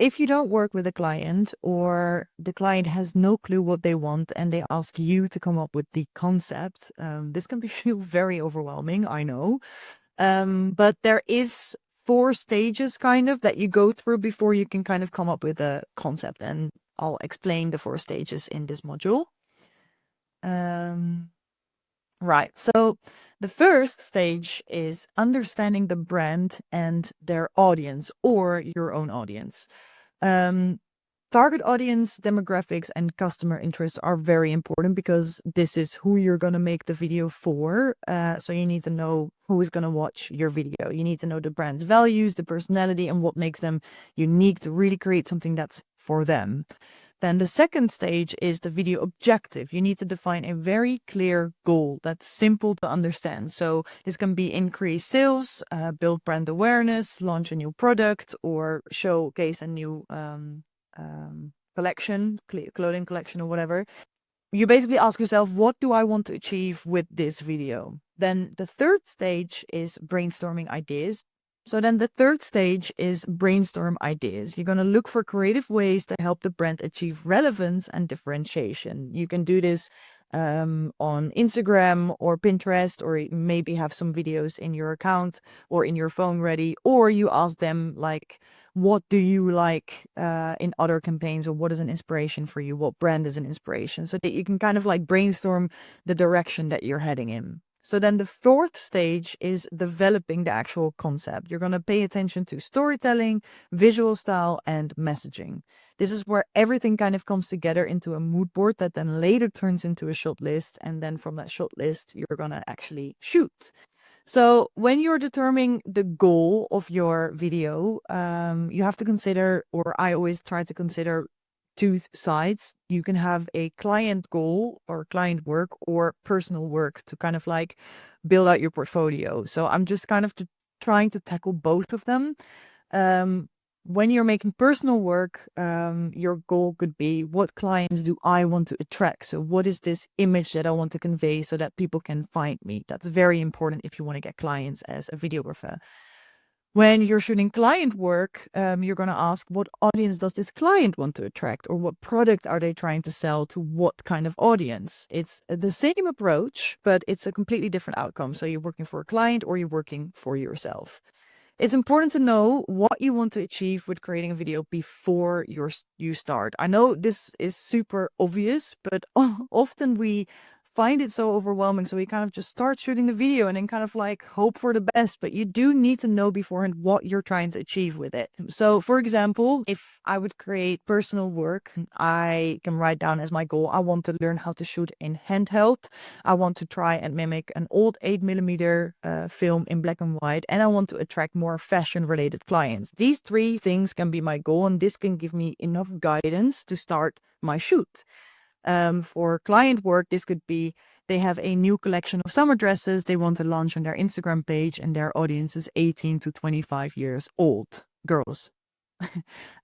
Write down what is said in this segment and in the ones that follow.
if you don't work with a client or the client has no clue what they want and they ask you to come up with the concept, this can feel very overwhelming, I know. But there is 4 stages kind of that you go through before you can kind of come up with a concept. And I'll explain the 4 stages in this module. Right. So the first stage is understanding the brand and their audience or your own audience. Target audience, demographics, and customer interests are very important because this is who you're going to make the video for. So you need to know who is going to watch your video. You need to know the brand's values, the personality, and what makes them unique to really create something that's for them. Then the second stage is the video objective. You need to define a very clear goal that's simple to understand. So this can be increase sales, build brand awareness, launch a new product, or showcase a new collection, clothing collection or whatever. You basically ask yourself, what do I want to achieve with this video? Then the third stage is brainstorming ideas. So then the third stage is brainstorm ideas. You're going to look for creative ways to help the brand achieve relevance and differentiation. You can do this on Instagram or Pinterest, or maybe have some videos in your account or in your phone ready, or you ask them like, what do you like in other campaigns, or what is an inspiration for you? What brand is an inspiration? So that you can kind of like brainstorm the direction that you're heading in. So then the fourth stage is developing the actual concept. You're going to pay attention to storytelling, visual style, and messaging. This is where everything kind of comes together into a mood board that then later turns into a shot list. And then from that shot list, you're going to actually shoot. So when you're determining the goal of your video, you have to consider, or I always try to consider, 2 sides. You can have a client goal or client work or personal work to kind of like build out your portfolio. So I'm just kind of trying to tackle both of them. When you're making personal work, your goal could be, what clients do I want to attract? So what is this image that I want to convey so that people can find me? That's very important if you want to get clients as a videographer. When you're shooting client work, you're going to ask, what audience does this client want to attract? Or what product are they trying to sell to what kind of audience? It's the same approach, but it's a completely different outcome. So you're working for a client or you're working for yourself. It's important to know what you want to achieve with creating a video before you start. I know this is super obvious, but often we find it so overwhelming. So we kind of just start shooting the video and then kind of like hope for the best. But you do need to know beforehand what you're trying to achieve with it. So for example, if I would create personal work, I can write down as my goal, I want to learn how to shoot in handheld. I want to try and mimic an old 8mm film in black and white. And I want to attract more fashion related clients. These 3 things can be my goal, and this can give me enough guidance to start my shoot. For client work, this could be, they have a new collection of summer dresses they want to launch on their Instagram page, and their audience is 18 to 25 years old girls.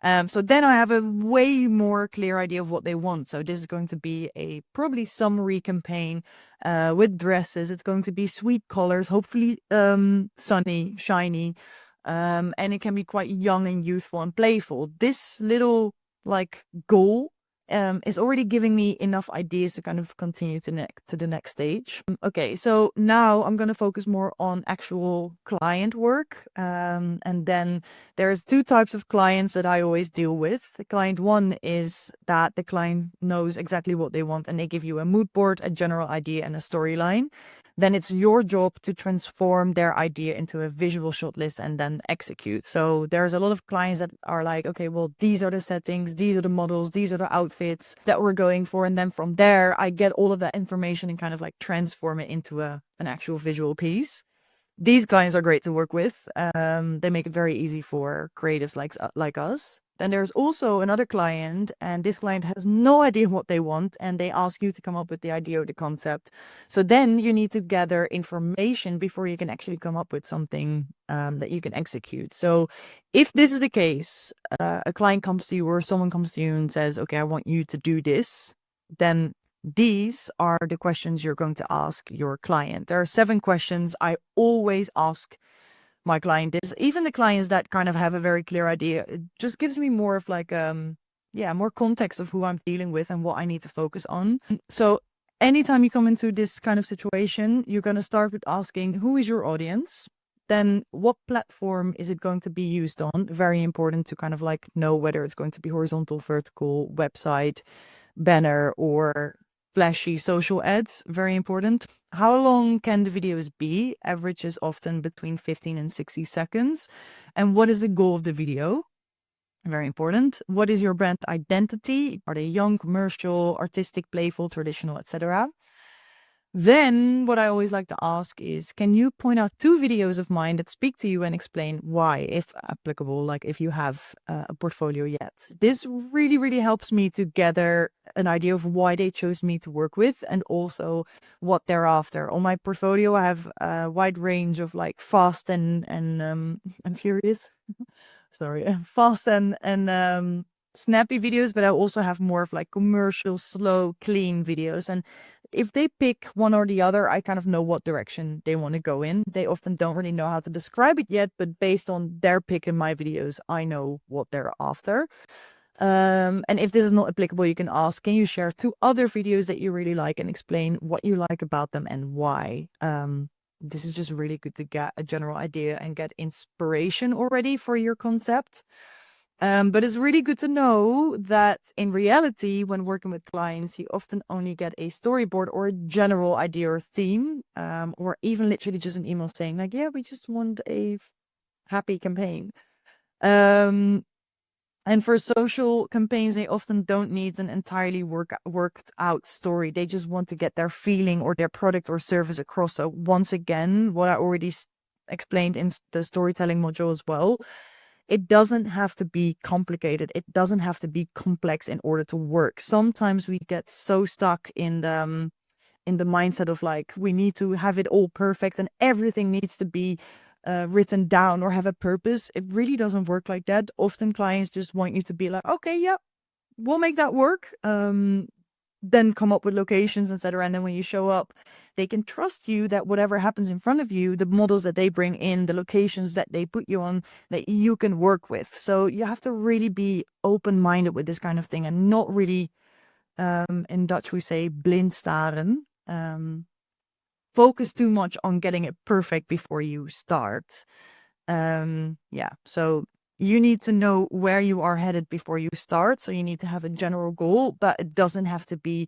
So then I have a way more clear idea of what they want. So this is going to be a probably summery campaign with dresses. It's going to be sweet colors, hopefully sunny, shiny, and it can be quite young and youthful and playful. This little like goal is already giving me enough ideas to kind of continue to the next stage. Okay, so now I'm going to focus more on actual client work. And then there's 2 types of clients that I always deal with. The client 1 is that the client knows exactly what they want and they give you a mood board, a general idea, and a storyline. Then it's your job to transform their idea into a visual shot list and then execute. So there's a lot of clients that are like, okay, well, these are the settings, these are the models, these are the outfits that we're going for. And then from there, I get all of that information and kind of like transform it into an actual visual piece. These clients are great to work with. They make it very easy for creatives like us. Then there's also another client, and this client has no idea what they want, and they ask you to come up with the idea or the concept. So then you need to gather information before you can actually come up with something that you can execute. So if this is the case, a client comes to you or someone comes to you and says, okay, I want you to do this, then these are the questions you're going to ask your client. There are 7 questions I always ask my client is. Even the clients that kind of have a very clear idea, it just gives me more of like, yeah, more context of who I'm dealing with and what I need to focus on. So anytime you come into this kind of situation, you're going to start with asking, who is your audience? Then what platform is it going to be used on? Very important to kind of like know whether it's going to be horizontal, vertical, website, banner, or flashy social ads. Very important. How long can the videos be? Average is often between 15 and 60 seconds. And what is the goal of the video? Very important. What is your brand identity? Are they young, commercial, artistic, playful, traditional, etc.? Then what I always like to ask is, can you point out 2 videos of mine that speak to you and explain why, if applicable, like if you have a portfolio yet? This really, really helps me to gather an idea of why they chose me to work with and also what they're after. On my portfolio, I have a wide range of like fast and furious. Sorry, fast and snappy videos, but I also have more of like commercial, slow, clean videos. And if they pick one or the other, I kind of know what direction they want to go in. They often don't really know how to describe it yet, but based on their pick in my videos, I know what they're after. And if this is not applicable, you can ask, can you share 2 other videos that you really like and explain what you like about them and why? This is just really good to get a general idea and get inspiration already for your concept. But it's really good to know that in reality, when working with clients, you often only get a storyboard or a general idea or theme, or even literally just an email saying like, yeah, we just want a happy campaign. And for social campaigns, they often don't need an entirely worked out story. They just want to get their feeling or their product or service across. So once again, what I already explained in the storytelling module as well, it doesn't have to be complicated. It doesn't have to be complex in order to work. Sometimes we get so stuck in the mindset of like, we need to have it all perfect and everything needs to be written down or have a purpose. It really doesn't work like that. Often clients just want you to be like, okay, yeah, we'll make that work. Then come up with locations, etc. And then when you show up, they can trust you that whatever happens in front of you, the models that they bring in, the locations that they put you on, that you can work with. So you have to really be open-minded with this kind of thing and not really, in Dutch we say blind staren. Focus too much on getting it perfect before you start. Yeah, so you need to know where you are headed before you start. So you need to have a general goal, but it doesn't have to be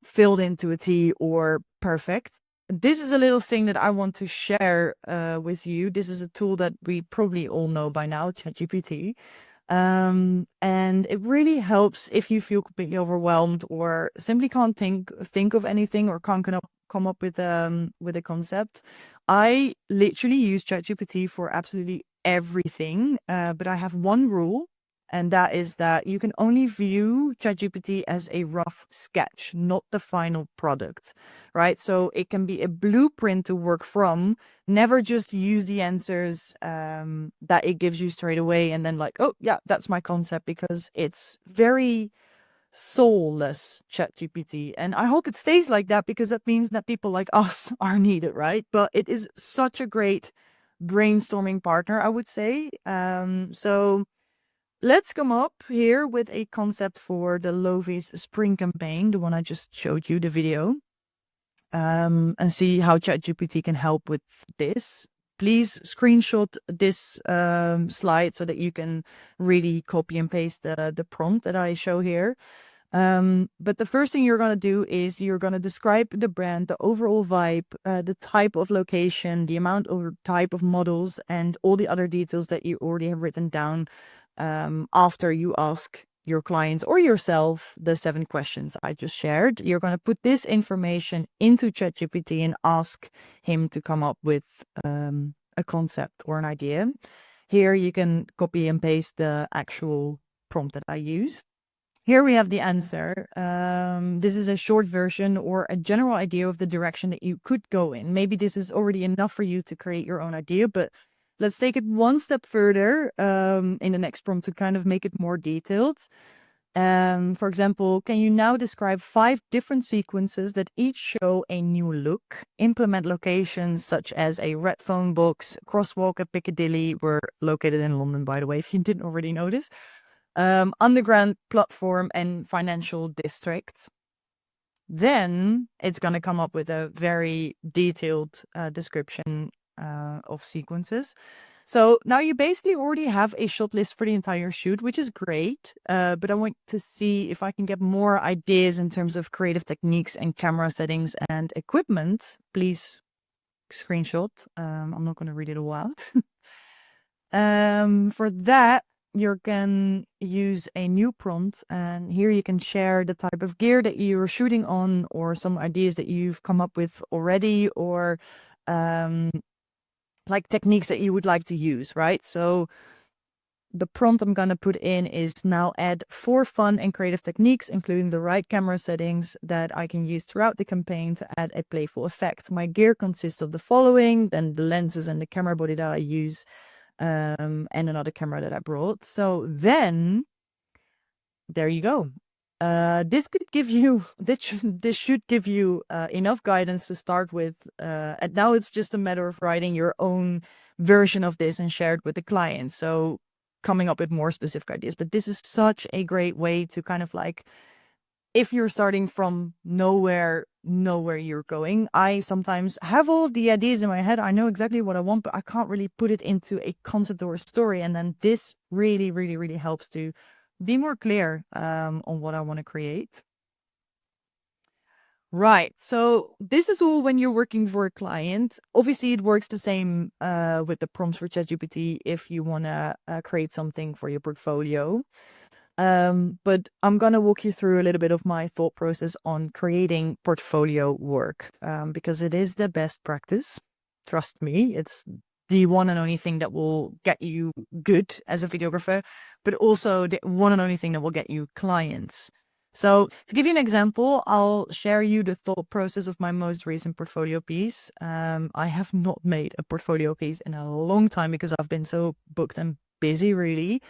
filled into a T or perfect. This is a little thing that I want to share with you. This is a tool that we probably all know by now, ChatGPT. And it really helps if you feel completely overwhelmed or simply can't think of anything or can't come up with a concept. I literally use ChatGPT for absolutely everything, but I have one rule, and that is that you can only view ChatGPT as a rough sketch, not the final product, right? So it can be a blueprint to work from. Never just use the answers that it gives you straight away and then like, oh yeah, that's my concept, because it's very soulless, ChatGPT. And I hope it stays like that, because that means that people like us are needed, right? But it is such a great brainstorming partner, I would say. So let's come up here with a concept for the Lovies spring campaign, the one I just showed you the video, and see how ChatGPT can help with this. Please screenshot this slide so that you can really copy and paste the prompt that I show here. But the first thing you're going to do is you're going to describe the brand, the overall vibe, the type of location, the amount or type of models, and all the other details that you already have written down after you ask your clients or yourself the 7 questions I just shared. You're going to put this information into ChatGPT and ask him to come up with a concept or an idea. Here you can copy and paste the actual prompt that I used. Here we have the answer. This is a short version or a general idea of the direction that you could go in. Maybe this is already enough for you to create your own idea, but let's take it one step further in the next prompt to kind of make it more detailed. For example, can you now describe 5 different sequences that each show a new look? Implement locations such as a red phone box, crosswalk at Piccadilly. We're located in London, by the way, if you didn't already notice. Underground platform and financial districts. Then it's going to come up with a very detailed description of sequences. So now you basically already have a shot list for the entire shoot, which is great. But I want to see if I can get more ideas in terms of creative techniques and camera settings and equipment. Please screenshot. I'm not going to read it all out. For that, you can use a new prompt, and here you can share the type of gear that you're shooting on, or some ideas that you've come up with already, or like techniques that you would like to use, right? So the prompt I'm going to put in is now add 4 fun and creative techniques, including the right camera settings that I can use throughout the campaign to add a playful effect. My gear consists of the following, then the lenses and the camera body that I use, and another camera that I brought. So then there you go. This could give you, this should give you enough guidance to start with. And now it's just a matter of writing your own version of this and share it with the client. So coming up with more specific ideas. But this is such a great way to kind of like, if you're starting from nowhere, know where you're going. I sometimes have all of the ideas in my head. I know exactly what I want, but I can't really put it into a concept or a story. And then this really, really, really helps to be more clear on what I want to create. Right. So this is all when you're working for a client. Obviously, it works the same with the prompts for ChatGPT if you want to create something for your portfolio. But I'm going to walk you through a little bit of my thought process on creating portfolio work, because it is the best practice. Trust me, it's the one and only thing that will get you good as a videographer, but also the one and only thing that will get you clients. So to give you an example, I'll share you the thought process of my most recent portfolio piece. I have not made a portfolio piece in a long time because I've been so booked and busy, really.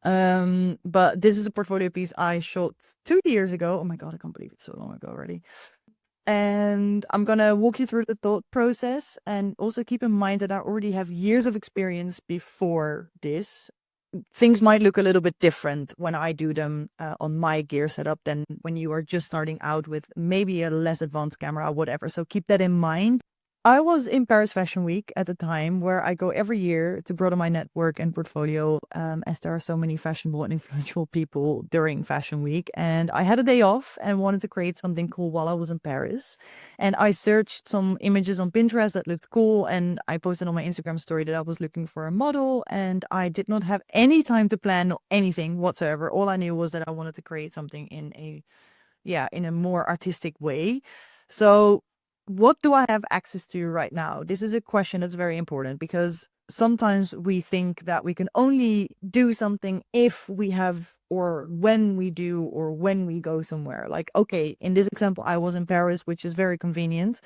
But this is a portfolio piece I shot 2 years ago. Oh my God, I can't believe it's so long ago already. And I'm gonna walk you through the thought process, and also keep in mind that I already have years of experience before this. Things might look a little bit different when I do them on my gear setup than when you are just starting out with maybe a less advanced camera or whatever. So keep that in mind. I was in Paris Fashion Week at the time, where I go every year to broaden my network and portfolio, as there are so many fashionable and influential people during Fashion Week. And I had a day off and wanted to create something cool while I was in Paris. And I searched some images on Pinterest that looked cool, and I posted on my Instagram story that I was looking for a model, and I did not have any time to plan anything whatsoever. All I knew was that I wanted to create something in a more artistic way. So what do I have access to right now? This is a question that's very important, because sometimes we think that we can only do something if we have, or when we do, or when we go somewhere. Like, okay, in this example, I was in Paris, which is very convenient.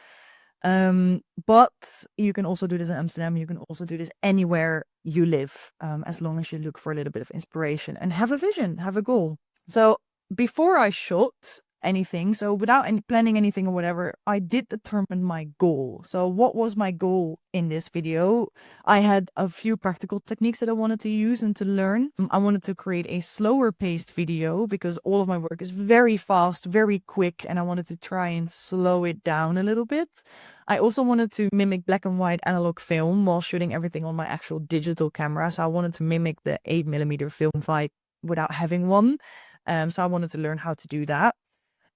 But you can also do this in Amsterdam. You can also do this anywhere you live, as long as you look for a little bit of inspiration and have a vision, have a goal. So before I shot anything, so without any planning anything or whatever, I did determine my goal. So what was my goal in this video? I had a few practical techniques that I wanted to use and to learn. I wanted to create a slower paced video because all of my work is very fast, very quick, and I wanted to try and slow it down a little bit. I also wanted to mimic black and white analog film while shooting everything on my actual digital camera. So I wanted to mimic the 8mm film vibe without having one. So I wanted to learn how to do that.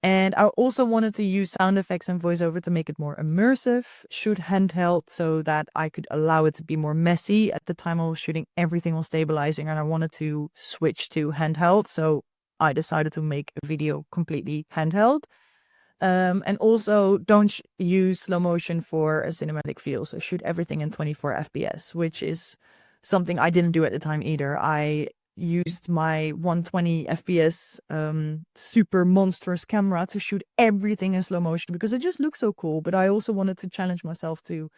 And I also wanted to use sound effects and voiceover to make it more immersive, shoot handheld so that I could allow it to be more messy. At the time I was shooting everything on stabilizing, and I wanted to switch to handheld. So I decided to make a video completely handheld. And also don't use slow motion for a cinematic feel. So shoot everything in 24 FPS, which is something I didn't do at the time either. I used my 120 FPS super monstrous camera to shoot everything in slow motion because it just looks so cool. But I also wanted to challenge myself to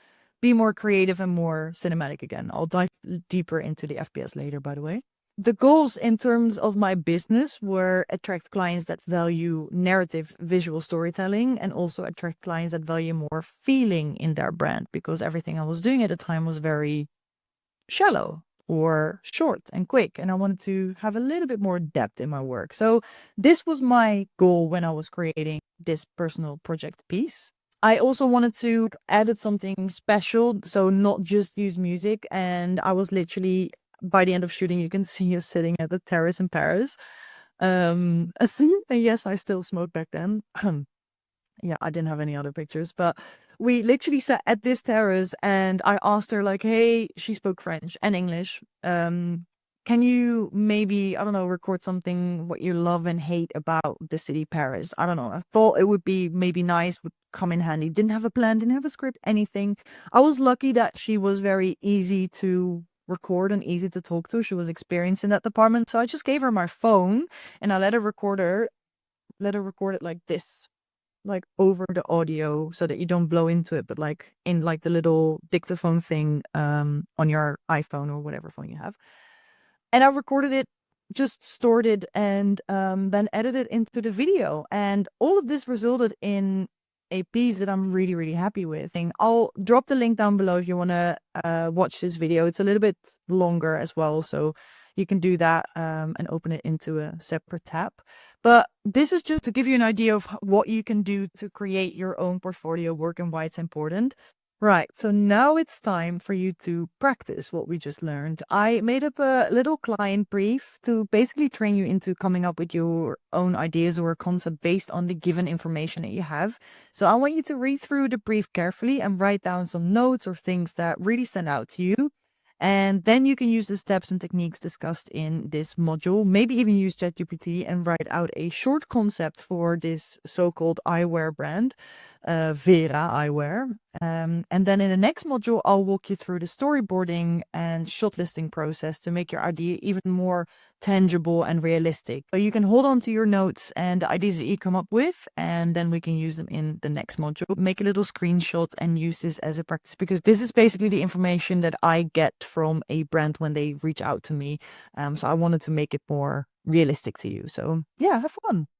be more creative and more cinematic again. I'll dive deeper into the FPS later, by the way. the goals in terms of my business were attract clients that value narrative visual storytelling and also attract clients that value more feeling in their brand, because everything I was doing at the time was very shallow or short and quick, and I wanted to have a little bit more depth in my work. So this was my goal when I was creating this personal project piece. I also wanted to add something special, so not just use music. And I was literally, by the end of shooting, you can see us sitting at the terrace in Paris. And yes, I still smoked back then. Yeah, I didn't have any other pictures, but we literally sat at this terrace and I asked her like, hey, she spoke French and English. Can you maybe, I don't know, record something what you love and hate about the city Paris? I don't know. I thought it would be maybe nice, would come in handy. Didn't have a plan, didn't have a script, anything. I was lucky that she was very easy to record and easy to talk to. She was experienced in that department. So I just gave her my phone and I let her record it like this, like over the audio so that you don't blow into it, but like in like the little dictaphone thing on your iPhone or whatever phone you have. And I recorded it, just stored it, and then edited into the video. And all of this resulted in a piece that I'm really, really happy with. And I'll drop the link down below if you want to watch this video. It's a little bit longer as well, so you can do that and open it into a separate tab. But this is just to give you an idea of what you can do to create your own portfolio work and why it's important. Right, so now it's time for you to practice what we just learned. I made up a little client brief to basically train you into coming up with your own ideas or a concept based on the given information that you have. So I want you to read through the brief carefully and write down some notes or things that really stand out to you. And then you can use the steps and techniques discussed in this module, maybe even use ChatGPT and write out a short concept for this so-called eyewear brand, Vera Eyewear. And then in the next module, I'll walk you through the storyboarding and shot listing process to make your idea even more tangible and realistic. So you can hold on to your notes and the ideas that you come up with, and then we can use them in the next module. Make a little screenshot and use this as a practice, because this is basically the information that I get from a brand when they reach out to me. So I wanted to make it more realistic to you. So yeah, have fun.